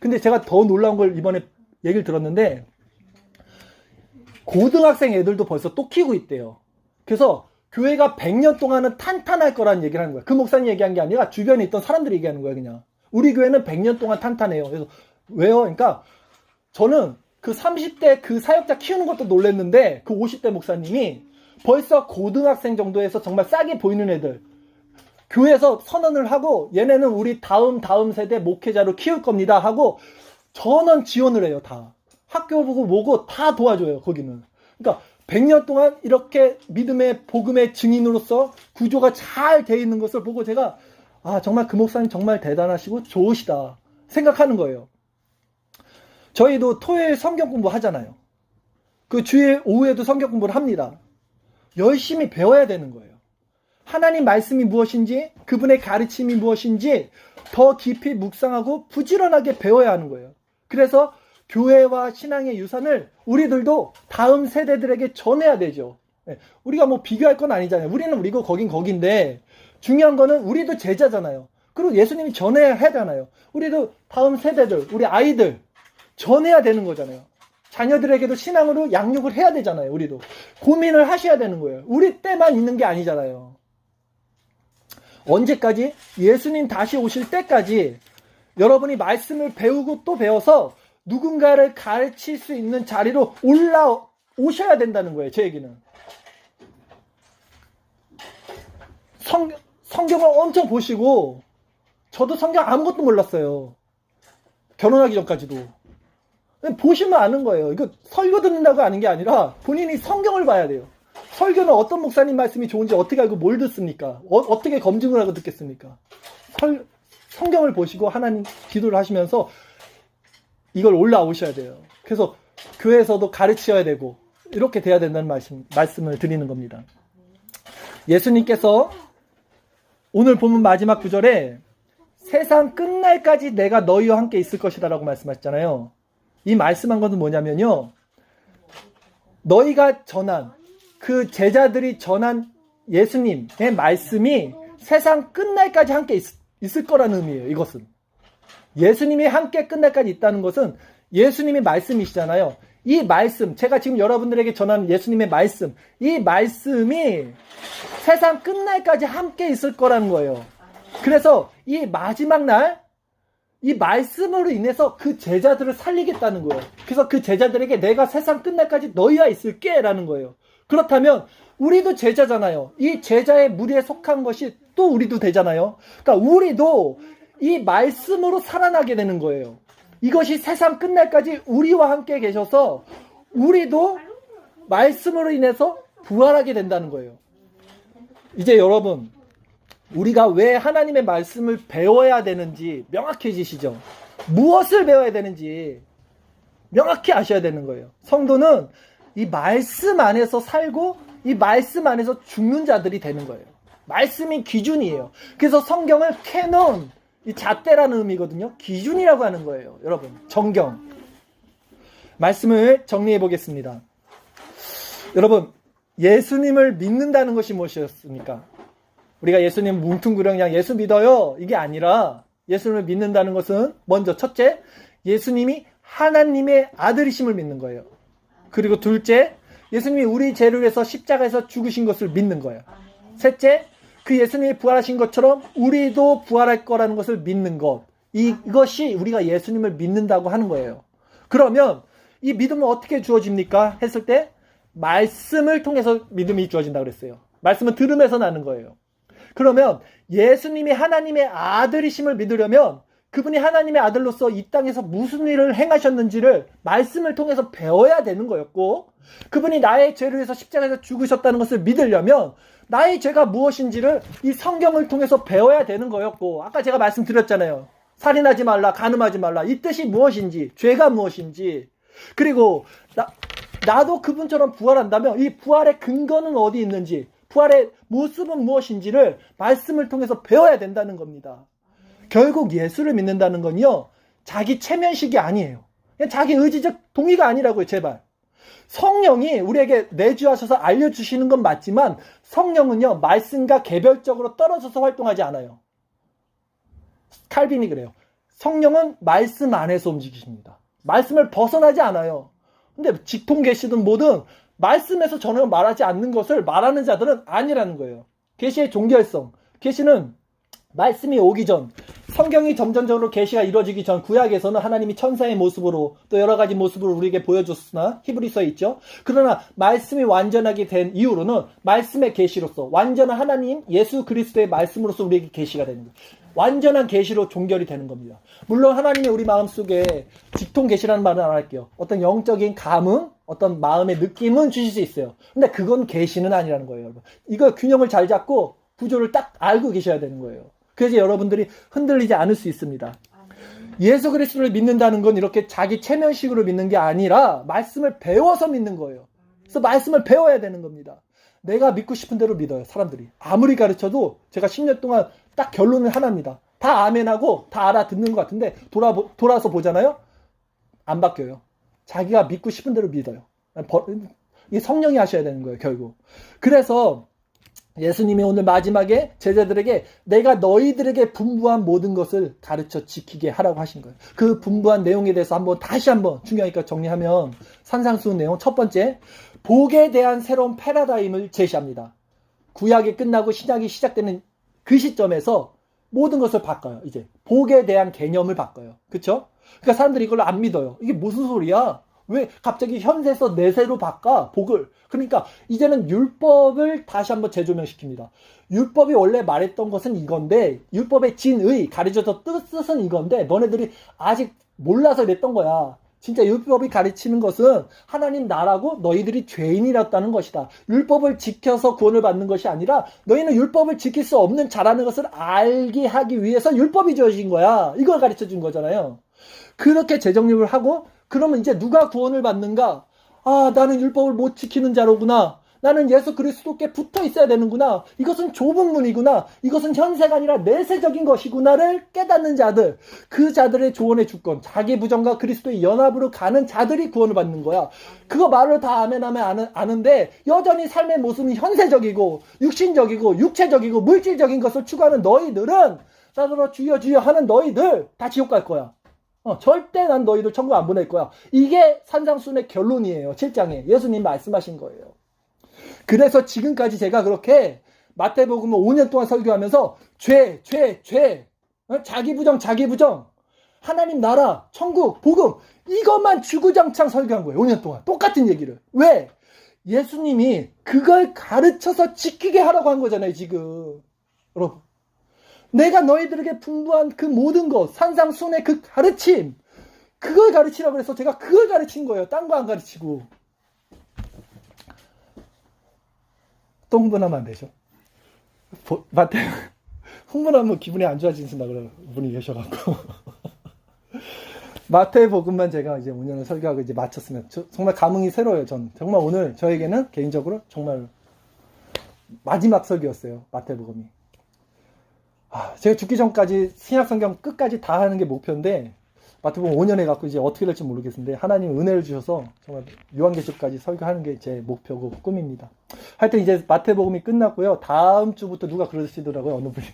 근데 제가 더 놀라운 걸 이번에 얘기를 들었는데, 고등학생 애들도 벌써 또 키우고 있대요. 그래서 교회가 100년 동안은 탄탄할 거라는 얘기를 하는 거예요. 그 목사님 얘기한 게 아니라 주변에 있던 사람들이 얘기하는 거예요, 그냥. 우리 교회는 100년 동안 탄탄해요. 그래서 왜요? 그러니까 저는 그 30대 그 사역자 키우는 것도 놀랐는데, 그 50대 목사님이 벌써 고등학생 정도에서 정말 싸게 보이는 애들, 교회에서 선언을 하고, 얘네는 우리 다음 세대 목회자로 키울 겁니다 하고 전원 지원을 해요. 다 학교 보고 뭐고 다 도와줘요. 거기는. 그러니까 100년 동안 이렇게 믿음의 복음의 증인으로서 구조가 잘 돼 있는 것을 보고 제가, 정말 그 목사님 정말 대단하시고 좋으시다 생각하는 거예요. 저희도 토요일 성경 공부 하잖아요. 그 주일 오후에도 성경 공부를 합니다. 열심히 배워야 되는 거예요. 하나님 말씀이 무엇인지, 그분의 가르침이 무엇인지 더 깊이 묵상하고 부지런하게 배워야 하는 거예요. 그래서 교회와 신앙의 유산을 우리들도 다음 세대들에게 전해야 되죠. 우리가 뭐 비교할 건 아니잖아요. 우리는 우리고 거긴 거긴데, 중요한 거는 우리도 제자잖아요. 그리고 예수님이 전해야 하잖아요. 우리도 다음 세대들, 우리 아이들 전해야 되는 거잖아요. 자녀들에게도 신앙으로 양육을 해야 되잖아요. 우리도 고민을 하셔야 되는 거예요. 우리 때만 있는 게 아니잖아요. 언제까지? 예수님 다시 오실 때까지 여러분이 말씀을 배우고 또 배워서 누군가를 가르칠 수 있는 자리로 올라오셔야 된다는 거예요. 제 얘기는. 성경을 엄청 보시고, 저도 성경 아무것도 몰랐어요. 결혼하기 전까지도. 보시면 아는 거예요. 이거 설교 듣는다고 아는 게 아니라 본인이 성경을 봐야 돼요. 설교는 어떤 목사님 말씀이 좋은지 어떻게 알고 뭘 듣습니까? 어떻게 검증을 하고 듣겠습니까? 성경을 보시고 하나님 기도를 하시면서 이걸 올라오셔야 돼요. 그래서 교회에서도 가르쳐야 되고 이렇게 돼야 된다는 말씀을 드리는 겁니다. 예수님께서 오늘 본문 마지막 구절에 세상 끝날까지 내가 너희와 함께 있을 것이다 라고 말씀하셨잖아요. 이 말씀한 것은 뭐냐면요, 너희가 전한, 그 제자들이 전한 예수님의 말씀이 세상 끝날까지 함께 있을 거라는 의미예요. 이것은 예수님이 함께 끝날까지 있다는 것은 예수님의 말씀이시잖아요. 이 말씀, 제가 지금 여러분들에게 전하는 예수님의 말씀, 이 말씀이 세상 끝날까지 함께 있을 거라는 거예요. 그래서 이 마지막 날, 이 말씀으로 인해서 그 제자들을 살리겠다는 거예요. 그래서 그 제자들에게 내가 세상 끝날까지 너희와 있을게 라는 거예요. 그렇다면 우리도 제자잖아요. 이 제자의 무리에 속한 것이 또 우리도 되잖아요. 그러니까 우리도 이 말씀으로 살아나게 되는 거예요. 이것이 세상 끝날까지 우리와 함께 계셔서 우리도 말씀으로 인해서 부활하게 된다는 거예요. 이제 여러분, 우리가 왜 하나님의 말씀을 배워야 되는지 명확해지시죠? 무엇을 배워야 되는지 명확히 아셔야 되는 거예요. 성도는 이 말씀 안에서 살고 이 이 말씀 안에서 죽는 자들이 되는 거예요. 말씀이 기준이에요. 그래서 성경을 캐논, 이 잣대라는 의미거든요. 기준이라고 하는 거예요. 여러분, 정경. 말씀을 정리해 보겠습니다. 여러분, 예수님을 믿는다는 것이 무엇이었습니까? 우리가 예수님 뭉퉁그려 그냥 예수 믿어요, 이게 아니라 예수님을 믿는다는 것은 먼저 첫째, 예수님이 하나님의 아들이심을 믿는 거예요. 그리고 둘째, 예수님이 우리 죄를 위해서 십자가에서 죽으신 것을 믿는 거예요. 셋째, 그 예수님이 부활하신 것처럼 우리도 부활할 거라는 것을 믿는 것. 이것이 우리가 예수님을 믿는다고 하는 거예요. 그러면 이 믿음은 어떻게 주어집니까? 했을 때 말씀을 통해서 믿음이 주어진다고 그랬어요. 말씀은 들음에서 나는 거예요. 그러면 예수님이 하나님의 아들이심을 믿으려면 그분이 하나님의 아들로서 이 땅에서 무슨 일을 행하셨는지를 말씀을 통해서 배워야 되는 거였고, 그분이 나의 죄를 위해서 십자가에서 죽으셨다는 것을 믿으려면 나의 죄가 무엇인지를 이 성경을 통해서 배워야 되는 거였고, 아까 제가 말씀드렸잖아요. 살인하지 말라, 간음하지 말라. 이 뜻이 무엇인지, 죄가 무엇인지, 그리고 나도 그분처럼 부활한다면 이 부활의 근거는 어디 있는지, 부활의 모습은 무엇인지를 말씀을 통해서 배워야 된다는 겁니다. 결국 예수를 믿는다는 건요, 자기 체면식이 아니에요. 그냥 자기 의지적 동의가 아니라고요, 제발. 성령이 우리에게 내주하셔서 알려주시는 건 맞지만 성령은요, 말씀과 개별적으로 떨어져서 활동하지 않아요. 칼빈이 그래요. 성령은 말씀 안에서 움직이십니다. 말씀을 벗어나지 않아요. 근데 직통 계시든 뭐든 말씀에서 전혀 말하지 않는 것을 말하는 자들은 아니라는 거예요. 계시의 종결성. 계시는 말씀이 오기 전, 성경이 점점적으로 계시가 이루어지기 전 구약에서는 하나님이 천사의 모습으로 또 여러 가지 모습으로 우리에게 보여줬으나 히브리서에 있죠. 그러나 말씀이 완전하게 된 이후로는 말씀의 계시로서 완전한 하나님 예수 그리스도의 말씀으로서 우리에게 계시가 되는 거예요. 완전한 계시로 종결이 되는 겁니다. 물론 하나님이 우리 마음속에 직통 계시라는 말은 안 할게요. 어떤 영적인 감흥, 어떤 마음의 느낌은 주실 수 있어요. 근데 그건 계시는 아니라는 거예요, 여러분. 이거 균형을 잘 잡고 구조를 딱 알고 계셔야 되는 거예요. 그래서 여러분들이 흔들리지 않을 수 있습니다. 예수 그리스도를 믿는다는 건 이렇게 자기 체면식으로 믿는 게 아니라 말씀을 배워서 믿는 거예요. 그래서 말씀을 배워야 되는 겁니다. 내가 믿고 싶은 대로 믿어요, 사람들이. 아무리 가르쳐도 제가 10년 동안 딱 결론은 하나입니다. 다 아멘하고 다 알아듣는 것 같은데 돌아서 보잖아요. 안 바뀌어요. 자기가 믿고 싶은 대로 믿어요. 이 성령이 하셔야 되는 거예요, 결국. 그래서 예수님이 오늘 마지막에 제자들에게 내가 너희들에게 분부한 모든 것을 가르쳐 지키게 하라고 하신 거예요. 그 분부한 내용에 대해서 다시 한번 중요하니까 정리하면 산상수훈 내용 첫 번째, 복에 대한 새로운 패러다임을 제시합니다. 구약이 끝나고 신약이 시작되는 그 시점에서 모든 것을 바꿔요. 이제 복에 대한 개념을 바꿔요. 그렇죠? 그러니까 사람들이 이걸 안 믿어요. 이게 무슨 소리야? 왜 갑자기 현세에서 내세로 바꿔 복을? 그러니까 이제는 율법을 다시 한번 재조명시킵니다. 율법이 원래 말했던 것은 이건데, 율법의 진의 가르쳐서 뜻은 이건데 너네들이 아직 몰라서 이랬던 거야. 진짜 율법이 가르치는 것은 하나님 나라고 너희들이 죄인이었다는 것이다. 율법을 지켜서 구원을 받는 것이 아니라 너희는 율법을 지킬 수 없는 자라는 것을 알게 하기 위해서 율법이 주어진 거야. 이걸 가르쳐 준 거잖아요. 그렇게 재정립을 하고, 그러면 이제 누가 구원을 받는가? 아, 나는 율법을 못 지키는 자로구나. 나는 예수 그리스도께 붙어 있어야 되는구나. 이것은 좁은 문이구나. 이것은 현세가 아니라 내세적인 것이구나를 깨닫는 자들, 그 자들의 조언의 주권, 자기 부정과 그리스도의 연합으로 가는 자들이 구원을 받는 거야. 그거 말을 다 아멘하면 아는데 여전히 삶의 모습이 현세적이고 육신적이고 육체적이고 물질적인 것을 추구하는 너희들은, 나더러 주여 주여 하는 너희들 다 지옥 갈 거야. 절대 난 너희들 천국 안 보낼 거야. 이게 산상수훈의 결론이에요. 7장에 예수님 말씀하신 거예요. 그래서 지금까지 제가 그렇게 마태복음을 5년 동안 설교하면서 죄, 자기 부정, 하나님 나라, 천국, 복음, 이것만 주구장창 설교한 거예요. 5년 동안 똑같은 얘기를. 왜? 예수님이 그걸 가르쳐서 지키게 하라고 한 거잖아요, 지금. 여러분, 내가 너희들에게 분부한 그 모든 것, 산상수훈의 그 가르침, 그걸 가르치라고 그래서 제가 그걸 가르친 거예요. 딴 거 안 가르치고. 또 흥분하면 안 되죠. 흥분하면 기분이 안 좋아지신다 그런 분이 계셔갖고. 마태복음만 제가 이제 5년을 설교하고 이제 마쳤으면 정말 감흥이 새로워요. 전 정말 오늘 저에게는 개인적으로 정말 마지막 설교였어요. 마태복음이. 제가 죽기 전까지 신약성경 끝까지 다 하는 게 목표인데 마태복음 5년 해갖고 이제 어떻게 될지 모르겠는데 하나님 은혜를 주셔서 정말 요한계시록까지 설교하는 게 제 목표고 꿈입니다. 하여튼 이제 마태복음이 끝났고요. 다음 주부터 누가 그러시더라고요. 어느 분이.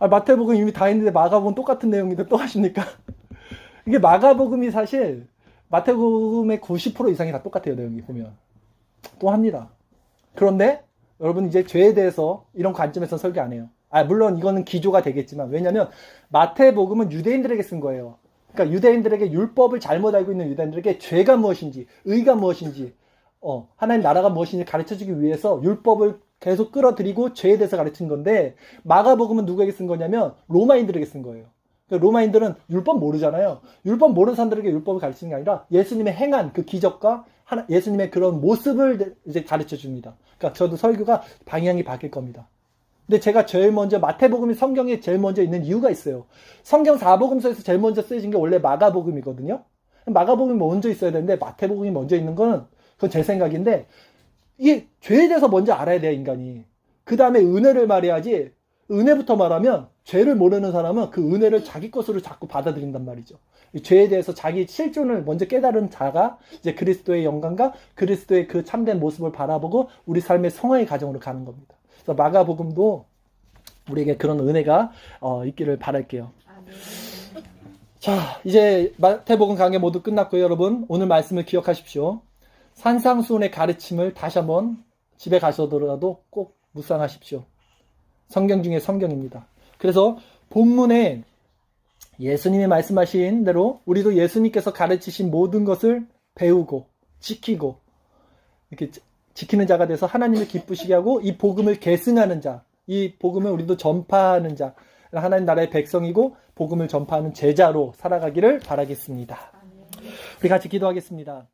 마태복음 이미 다 했는데 마가복음 똑같은 내용인데 또 하십니까? 이게 마가복음이 사실 마태복음의 90% 이상이 다 똑같아요. 내용이 보면. 또 합니다. 그런데 여러분 이제 죄에 대해서 이런 관점에서 설교 안 해요. 물론 이거는 기조가 되겠지만 왜냐면 마태복음은 유대인들에게 쓴 거예요. 그러니까 유대인들에게 율법을 잘못 알고 있는 유대인들에게 죄가 무엇인지 의가 무엇인지 하나님 나라가 무엇인지 가르쳐주기 위해서 율법을 계속 끌어들이고 죄에 대해서 가르친 건데 예수님은 누구에게 쓴 거냐면 로마인들에게 쓴 거예요. 그러니까 로마인들은 율법 모르잖아요. 율법 모르는 사람들에게 율법을 가르치는 게 아니라 예수님의 행한 그 기적과 예수님의 그런 모습을 이제 가르쳐 줍니다. 그러니까 저도 설교가 방향이 바뀔 겁니다. 근데 제가 제일 먼저 마태복음이 성경에 제일 먼저 있는 이유가 있어요. 성경 4복음서에서 제일 먼저 쓰여진 게 원래 마가복음이거든요. 마가복음이 먼저 있어야 되는데 마태복음이 먼저 있는 건 그건 제 생각인데 이게 죄에 대해서 먼저 알아야 돼요, 인간이. 그 다음에 은혜를 말해야지. 은혜부터 말하면 죄를 모르는 사람은 그 은혜를 자기 것으로 자꾸 받아들인단 말이죠. 이 죄에 대해서 자기 실존을 먼저 깨달은 자가 이제 그리스도의 영광과 그리스도의 그 참된 모습을 바라보고 우리 삶의 성화의 과정으로 가는 겁니다. 그래서 마가복음도 우리에게 그런 은혜가 있기를 바랄게요. 자, 이제 마태복음 강의 모두 끝났고요, 여러분. 오늘 말씀을 기억하십시오. 산상수훈의 가르침을 다시 한번 집에 가셔더라도 꼭 묵상하십시오. 성경 중에 성경입니다. 그래서 본문에 예수님이 말씀하신 대로 우리도 예수님께서 가르치신 모든 것을 배우고 지키고 이렇게 지키는 자가 돼서 하나님을 기쁘시게 하고 이 복음을 계승하는 자, 이 복음을 우리도 전파하는 자, 하나님 나라의 백성이고 복음을 전파하는 제자로 살아가기를 바라겠습니다. 우리 같이 기도하겠습니다.